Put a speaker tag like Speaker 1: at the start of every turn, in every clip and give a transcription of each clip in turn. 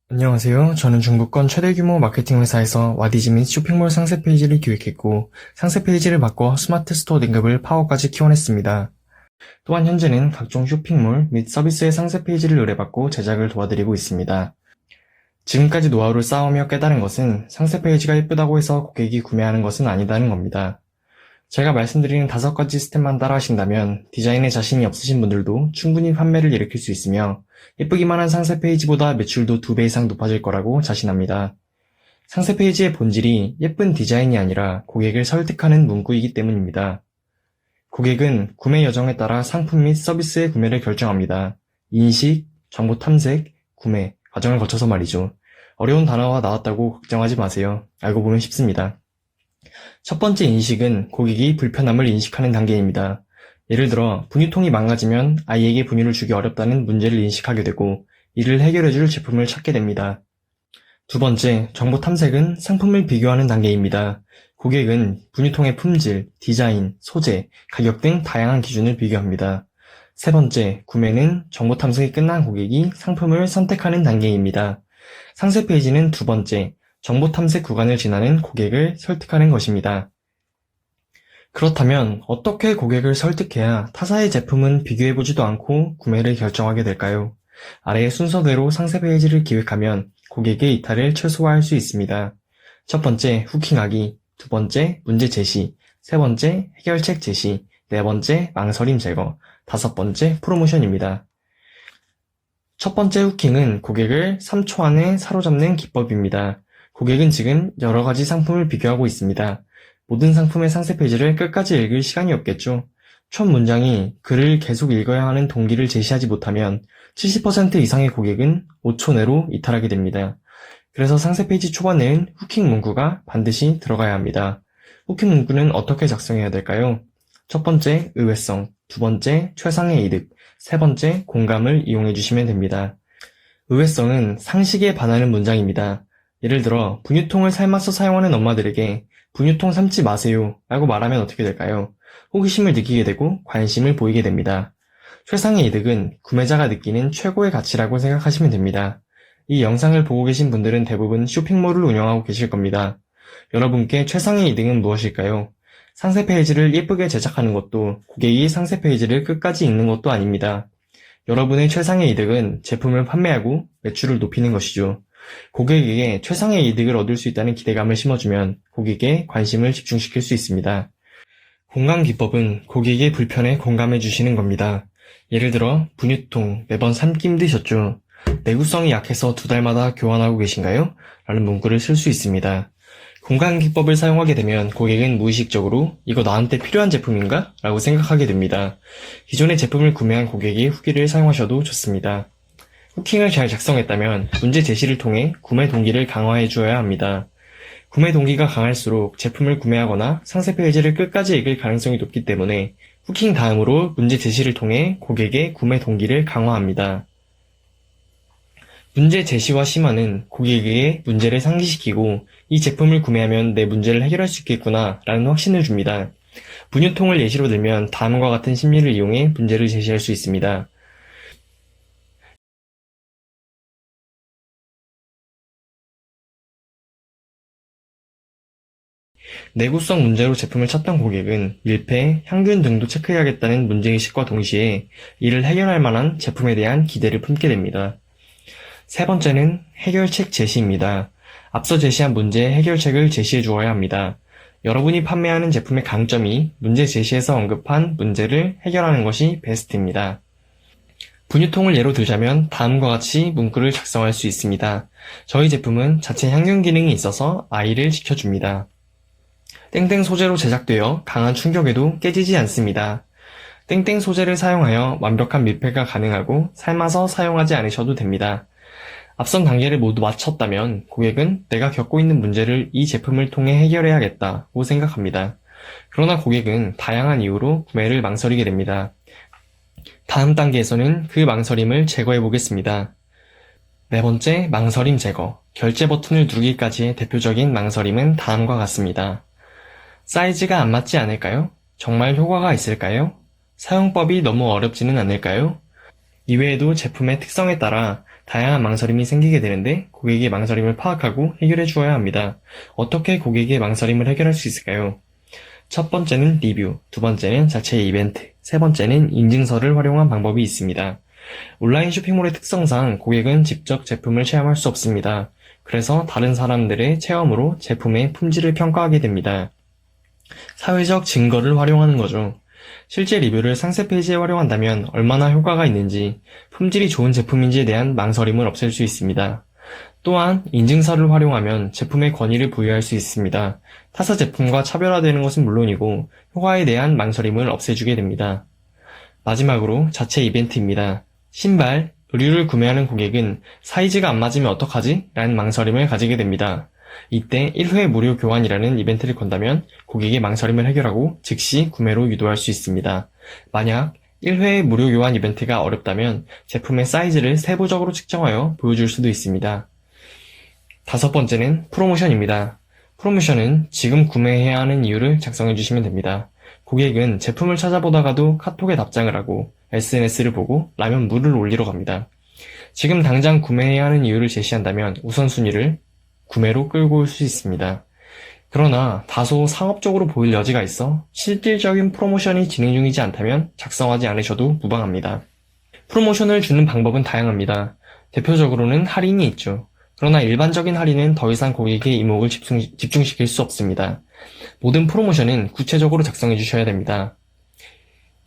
Speaker 1: 안녕하세요. 저는 중국권 최대 규모 마케팅 회사에서 와디즈 및 쇼핑몰 상세 페이지를 기획했고, 상세 페이지를 바꿔 스마트 스토어 등급을 파워까지 키워냈습니다. 또한 현재는 각종 쇼핑몰 및 서비스의 상세 페이지를 의뢰받고 제작을 도와드리고 있습니다. 지금까지 노하우를 쌓아오며 깨달은 것은 상세 페이지가 예쁘다고 해서 고객이 구매하는 것은 아니다는 겁니다. 제가 말씀드리는 5가지 스텝만 따라하신다면 디자인에 자신이 없으신 분들도 충분히 판매를 일으킬 수 있으며 예쁘기만 한 상세 페이지보다 매출도 2배 이상 높아질 거라고 자신합니다. 상세 페이지의 본질이 예쁜 디자인이 아니라 고객을 설득하는 문구이기 때문입니다. 고객은 구매 여정에 따라 상품 및 서비스의 구매를 결정합니다. 인식, 정보 탐색, 구매, 과정을 거쳐서 말이죠. 어려운 단어가 나왔다고 걱정하지 마세요. 알고 보면 쉽습니다. 첫 번째 인식은 고객이 불편함을 인식하는 단계입니다. 예를 들어 분유통이 망가지면 아이에게 분유를 주기 어렵다는 문제를 인식하게 되고 이를 해결해줄 제품을 찾게 됩니다. 두 번째, 정보 탐색은 상품을 비교하는 단계입니다. 고객은 분유통의 품질, 디자인, 소재, 가격 등 다양한 기준을 비교합니다. 세 번째, 구매는 정보 탐색이 끝난 고객이 상품을 선택하는 단계입니다. 상세 페이지는 두 번째, 정보 탐색 구간을 지나는 고객을 설득하는 것입니다. 그렇다면 어떻게 고객을 설득해야 타사의 제품은 비교해보지도 않고 구매를 결정하게 될까요? 아래의 순서대로 상세 페이지를 기획하면 고객의 이탈을 최소화할 수 있습니다. 첫 번째, 후킹하기. 두 번째, 문제 제시. 세 번째, 해결책 제시. 네 번째, 망설임 제거. 다섯 번째, 프로모션입니다. 첫 번째 후킹은 고객을 3초 안에 사로잡는 기법입니다. 고객은 지금 여러 가지 상품을 비교하고 있습니다. 모든 상품의 상세 페이지를 끝까지 읽을 시간이 없겠죠. 첫 문장이 글을 계속 읽어야 하는 동기를 제시하지 못하면 70% 이상의 고객은 5초 내로 이탈하게 됩니다. 그래서 상세 페이지 초반에는 후킹 문구가 반드시 들어가야 합니다. 후킹 문구는 어떻게 작성해야 될까요? 첫 번째, 의외성. 두 번째, 최상의 이득. 세 번째, 공감을 이용해 주시면 됩니다. 의외성은 상식에 반하는 문장입니다. 예를 들어 분유통을 삶아서 사용하는 엄마들에게 분유통 삶지 마세요 라고 말하면 어떻게 될까요? 호기심을 느끼게 되고 관심을 보이게 됩니다. 최상의 이득은 구매자가 느끼는 최고의 가치라고 생각하시면 됩니다. 이 영상을 보고 계신 분들은 대부분 쇼핑몰을 운영하고 계실 겁니다. 여러분께 최상의 이득은 무엇일까요? 상세 페이지를 예쁘게 제작하는 것도 고객이 상세 페이지를 끝까지 읽는 것도 아닙니다. 여러분의 최상의 이득은 제품을 판매하고 매출을 높이는 것이죠. 고객에게 최상의 이득을 얻을 수 있다는 기대감을 심어주면 고객의 관심을 집중시킬 수 있습니다. 공감 기법은 고객의 불편에 공감해 주시는 겁니다. 예를 들어 분유통 매번 삶기 힘드셨죠? 내구성이 약해서 2달마다 교환하고 계신가요? 라는 문구를 쓸 수 있습니다. 공감 기법을 사용하게 되면 고객은 무의식적으로 이거 나한테 필요한 제품인가? 라고 생각하게 됩니다. 기존의 제품을 구매한 고객의 후기를 사용하셔도 좋습니다. 후킹을 잘 작성했다면 문제 제시를 통해 구매 동기를 강화해 주어야 합니다. 구매 동기가 강할수록 제품을 구매하거나 상세 페이지를 끝까지 읽을 가능성이 높기 때문에 후킹 다음으로 문제 제시를 통해 고객의 구매 동기를 강화합니다. 문제 제시와 심화는 고객에게 문제를 상기시키고 이 제품을 구매하면 내 문제를 해결할 수 있겠구나 라는 확신을 줍니다. 분유통을 예시로 들면 다음과 같은 심리를 이용해 문제를 제시할 수 있습니다. 내구성 문제로 제품을 찾던 고객은 밀폐, 향균 등도 체크해야겠다는 문제의식과 동시에 이를 해결할 만한 제품에 대한 기대를 품게 됩니다. 세 번째는 해결책 제시입니다. 앞서 제시한 문제의 해결책을 제시해 주어야 합니다. 여러분이 판매하는 제품의 강점이 문제 제시에서 언급한 문제를 해결하는 것이 베스트입니다. 분유통을 예로 들자면 다음과 같이 문구를 작성할 수 있습니다. 저희 제품은 자체 향균 기능이 있어서 아이를 지켜줍니다. 땡땡 소재로 제작되어 강한 충격에도 깨지지 않습니다. 땡땡 소재를 사용하여 완벽한 밀폐가 가능하고 삶아서 사용하지 않으셔도 됩니다. 앞선 단계를 모두 마쳤다면 고객은 내가 겪고 있는 문제를 이 제품을 통해 해결해야겠다고 생각합니다. 그러나 고객은 다양한 이유로 구매를 망설이게 됩니다. 다음 단계에서는 그 망설임을 제거해 보겠습니다. 네 번째, 망설임 제거. 결제 버튼을 누르기까지의 대표적인 망설임은 다음과 같습니다. 사이즈가 안 맞지 않을까요? 정말 효과가 있을까요? 사용법이 너무 어렵지는 않을까요? 이외에도 제품의 특성에 따라 다양한 망설임이 생기게 되는데 고객의 망설임을 파악하고 해결해 주어야 합니다. 어떻게 고객의 망설임을 해결할 수 있을까요? 첫 번째는 리뷰, 두 번째는 자체 이벤트, 세 번째는 인증서를 활용한 방법이 있습니다. 온라인 쇼핑몰의 특성상 고객은 직접 제품을 체험할 수 없습니다. 그래서 다른 사람들의 체험으로 제품의 품질을 평가하게 됩니다. 사회적 증거를 활용하는 거죠. 실제 리뷰를 상세 페이지에 활용한다면 얼마나 효과가 있는지, 품질이 좋은 제품인지에 대한 망설임을 없앨 수 있습니다. 또한 인증서를 활용하면 제품의 권위를 부여할 수 있습니다. 타사 제품과 차별화되는 것은 물론이고 효과에 대한 망설임을 없애주게 됩니다. 마지막으로 자체 이벤트입니다. 신발, 의류를 구매하는 고객은 사이즈가 안 맞으면 어떡하지? 라는 망설임을 가지게 됩니다. 이때 1회 무료 교환이라는 이벤트를 건다면 고객의 망설임을 해결하고 즉시 구매로 유도할 수 있습니다. 만약 1회 무료 교환 이벤트가 어렵다면 제품의 사이즈를 세부적으로 측정하여 보여줄 수도 있습니다. 다섯 번째는 프로모션입니다. 프로모션은 지금 구매해야 하는 이유를 작성해 주시면 됩니다. 고객은 제품을 찾아보다가도 카톡에 답장을 하고 SNS를 보고 라면 물을 올리러 갑니다. 지금 당장 구매해야 하는 이유를 제시한다면 우선순위를 구매로 끌고 올 수 있습니다. 그러나 다소 상업적으로 보일 여지가 있어 실질적인 프로모션이 진행 중이지 않다면 작성하지 않으셔도 무방합니다. 프로모션을 주는 방법은 다양합니다. 대표적으로는 할인이 있죠. 그러나 일반적인 할인은 더 이상 고객의 이목을 집중시킬 수 없습니다. 모든 프로모션은 구체적으로 작성해 주셔야 됩니다.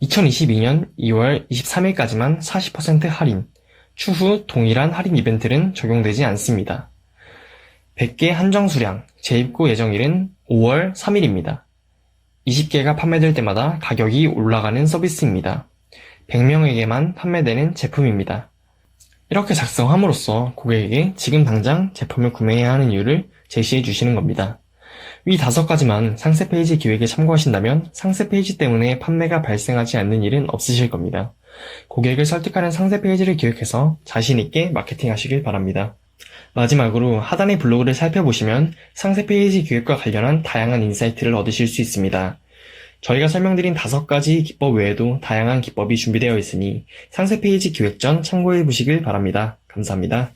Speaker 1: 2022년 2월 23일까지만 40% 할인, 추후 동일한 할인 이벤트는 적용되지 않습니다. 100개 한정 수량, 재입고 예정일은 5월 3일입니다. 20개가 판매될 때마다 가격이 올라가는 서비스입니다. 100명에게만 판매되는 제품입니다. 이렇게 작성함으로써 고객에게 지금 당장 제품을 구매해야 하는 이유를 제시해 주시는 겁니다. 위 5가지만 상세 페이지 기획에 참고하신다면 상세 페이지 때문에 판매가 발생하지 않는 일은 없으실 겁니다. 고객을 설득하는 상세 페이지를 기획해서 자신 있게 마케팅 하시길 바랍니다. 마지막으로 하단의 블로그를 살펴보시면 상세 페이지 기획과 관련한 다양한 인사이트를 얻으실 수 있습니다. 저희가 설명드린 5가지 기법 외에도 다양한 기법이 준비되어 있으니 상세 페이지 기획 전 참고해 보시길 바랍니다. 감사합니다.